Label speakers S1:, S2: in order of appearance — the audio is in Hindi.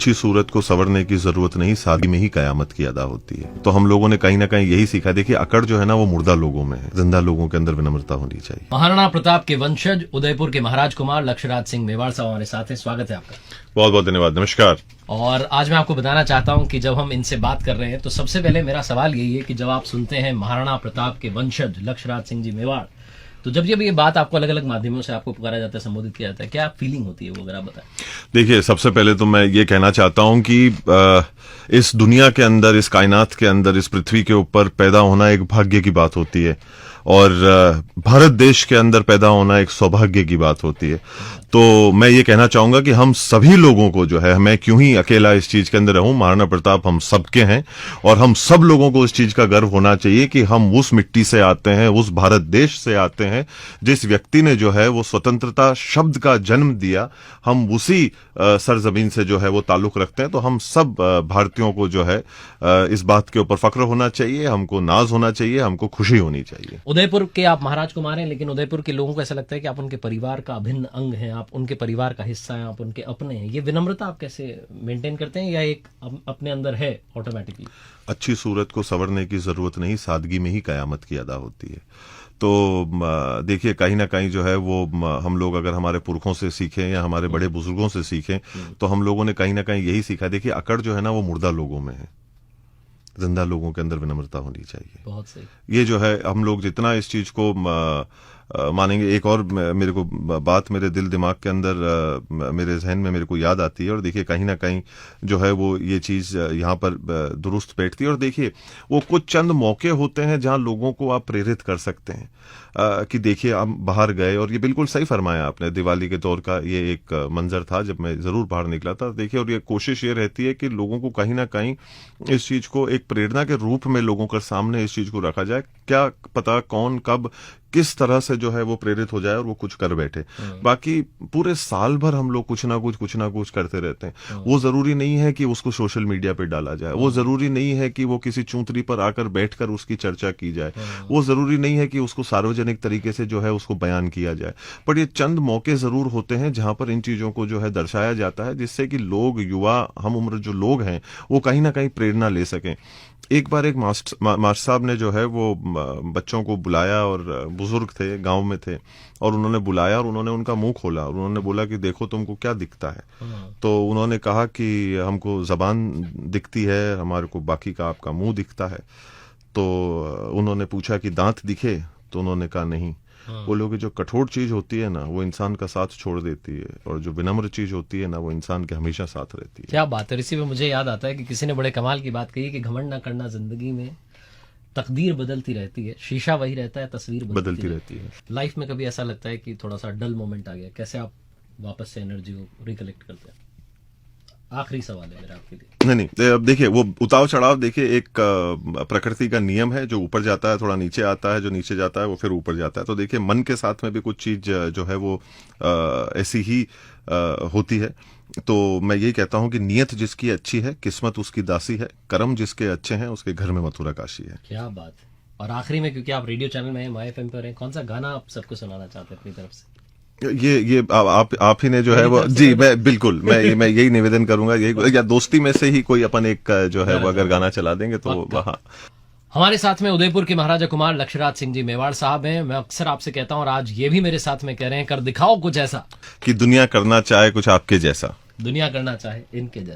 S1: अच्छी सूरत को संवरने की जरूरत नहीं, सादगी में ही कयामत की अदा होती है। तो हम लोगों ने कहीं ना कहीं यही सीखा। देखिए, अकड़ जो है ना वो मुर्दा लोगों में है, जिंदा लोगों के अंदर विनम्रता होनी चाहिए।
S2: महाराणा प्रताप के वंशज उदयपुर के महाराज कुमार लक्षराज सिंह मेवाड़ साहब हमारे साथ हैं। स्वागत है आपका।
S1: बहुत बहुत धन्यवाद, नमस्कार।
S2: और आज मैं आपको बताना चाहता हूं कि जब हम इनसे बात कर रहे हैं तो सबसे पहले मेरा सवाल यही है कि जब आप सुनते हैं महाराणा प्रताप के वंशज लक्षराज सिंह जी मेवाड़, तो जब ये बात आपको अलग अलग माध्यमों से आपको पुकारा जाता है, संबोधित किया जाता है, क्या फीलिंग होती है वो अगर आप बताएं?
S1: देखिए, सबसे पहले तो मैं ये कहना चाहता हूं कि इस दुनिया के अंदर, इस कायनात के अंदर, इस पृथ्वी के ऊपर पैदा होना एक भाग्य की बात होती है और भारत देश के अंदर पैदा होना एक सौभाग्य की बात होती है। तो मैं ये कहना चाहूंगा कि हम सभी लोगों को जो है, मैं क्यों ही अकेला इस चीज के अंदर रहूं, महाराणा प्रताप हम सबके हैं और हम सब लोगों को इस चीज का गर्व होना चाहिए कि हम उस मिट्टी से आते हैं, उस भारत देश से आते हैं जिस व्यक्ति ने जो है वो स्वतंत्रता शब्द का जन्म दिया। हम उसी सरजमीन से जो है वो ताल्लुक रखते हैं। तो हम सब भारतीयों को जो है इस बात के ऊपर फक्र होना चाहिए, हमको नाज होना चाहिए, हमको खुशी होनी चाहिए।
S2: उदयपुर के आप महाराज कुमार हैं, लेकिन उदयपुर के लोगों को ऐसा लगता है कि आप उनके परिवार का अभिन्न अंग हैं, आप उनके परिवार का हिस्सा हैं, आप उनके अपने हैं। ये विनम्रता आप कैसे मेंटेन करते हैं, या एक अपने अंदर है ऑटोमेटिकली?
S1: अच्छी सूरत को संवरने की जरूरत नहीं, सादगी में ही कयामत की अदा होती है। तो देखिए, कहीं ना कहीं जो है वो हम लोग अगर हमारे पुरखों से सीखें या हमारे बड़े बुजुर्गों से सीखें तो हम लोगों ने कहीं ना कहीं यही सीखा। देखिए, अकड़ जो है ना वो मुर्दा लोगों में है, जिंदा लोगों के अंदर विनम्रता होनी चाहिए।
S2: बहुत सही।
S1: ये जो है हम लोग जितना इस चीज को मानेंगे। एक और मेरे को बात मेरे दिल दिमाग के अंदर, मेरे जहन में मेरे को याद आती है और देखिए कहीं ना कहीं जो है वो ये चीज यहाँ पर दुरुस्त बैठती है। और देखिए, वो कुछ चंद मौके होते हैं जहां लोगों को आप प्रेरित कर सकते हैं कि देखिए, हम बाहर गए और ये बिल्कुल सही फरमाया आपने। दिवाली के दौर का ये एक मंजर था जब मैं जरूर बाहर निकला था। देखिए, और ये कोशिश ये रहती है कि लोगों को कहीं ना कहीं इस चीज को एक प्रेरणा के रूप में लोगों के सामने इस चीज को रखा जाए। क्या पता कौन कब किस तरह से जो है वो प्रेरित हो जाए और वो कुछ कर बैठे। बाकी पूरे साल भर हम लोग कुछ ना कुछ करते रहते हैं। वो जरूरी नहीं है कि उसको सोशल मीडिया पे डाला जाए, वो जरूरी नहीं है कि वो किसी चूंतरी पर आकर बैठकर उसकी चर्चा की जाए, वो जरूरी नहीं है कि उसको सार्वजनिक तरीके से जो है उसको बयान किया जाए। पर ये चंद मौके जरूर होते हैं जहां पर इन चीजों को जो है दर्शाया जाता है, जिससे कि लोग, युवा, हम उम्र जो लोग हैं वो कहीं ना कहीं प्रेरणा ले सकें। एक बार एक मास्टर साहब ने जो है वो बच्चों को बुलाया और बुजुर्ग थे, गांव में थे, और उन्होंने बुलाया और उन्होंने उनका मुंह खोला और उन्होंने बोला कि देखो तुमको क्या दिखता है। तो उन्होंने कहा कि हमको जबान दिखती है, हमारे को बाकी का आपका मुंह दिखता है। तो उन्होंने पूछा कि दांत दिखे? तो उन्होंने कहा नहीं। बोलो कि जो कठोर चीज होती है ना वो इंसान का साथ छोड़ देती है और जो विनम्र चीज होती है ना वो इंसान के हमेशा साथ रहती है।
S2: क्या बात है। इसी में मुझे याद आता है कि किसी ने बड़े कमाल की बात कही कि घमंड ना करना, जिंदगी में तकदीर बदलती रहती है, शीशा वही रहता है, तस्वीर बदलती रहती है। लाइफ में कभी ऐसा लगता है कि थोड़ा सा डल मोमेंट आ गया, कैसे आप वापस से एनर्जी को रिकलेक्ट करते हैं? आखिरी सवाल है मेरा आपके लिए।
S1: नहीं, अब देखिए, वो उतार चढ़ाव देखिए एक प्रकृति का नियम है। जो ऊपर जाता है थोड़ा नीचे आता है, जो नीचे जाता है वो फिर ऊपर जाता है। तो देखिए, मन के साथ में भी कुछ चीज जो है वो ऐसी ही होती है। तो मैं यही कहता हूं कि नियत जिसकी अच्छी है, किस्मत उसकी दासी है, कर्म जिसके अच्छे हैं उसके घर में मथुरा काशी है।
S2: क्या बात है। और आखिरी में, क्योंकि आप रेडियो चैनल में माय एफएम पर हैं, कौन सा गाना आप सबको सुनाना चाहते हैं अपनी तरफ से?
S1: ये आप ही ने जो है वो, जी मैं बिल्कुल मैं यही निवेदन करूंगा, यही, या दोस्ती में से ही कोई अपन एक जो है वो अगर गाना चला देंगे तो वहाँ।
S2: हमारे साथ में उदयपुर के महाराजा कुमार लक्षराज सिंह जी मेवाड़ साहब हैं। मैं अक्सर आपसे कहता हूँ और आज ये भी मेरे साथ में कह रहे हैं, कर दिखाओ कुछ ऐसा
S1: कि दुनिया करना चाहे कुछ आपके जैसा,
S2: दुनिया करना चाहे इनके जैसा।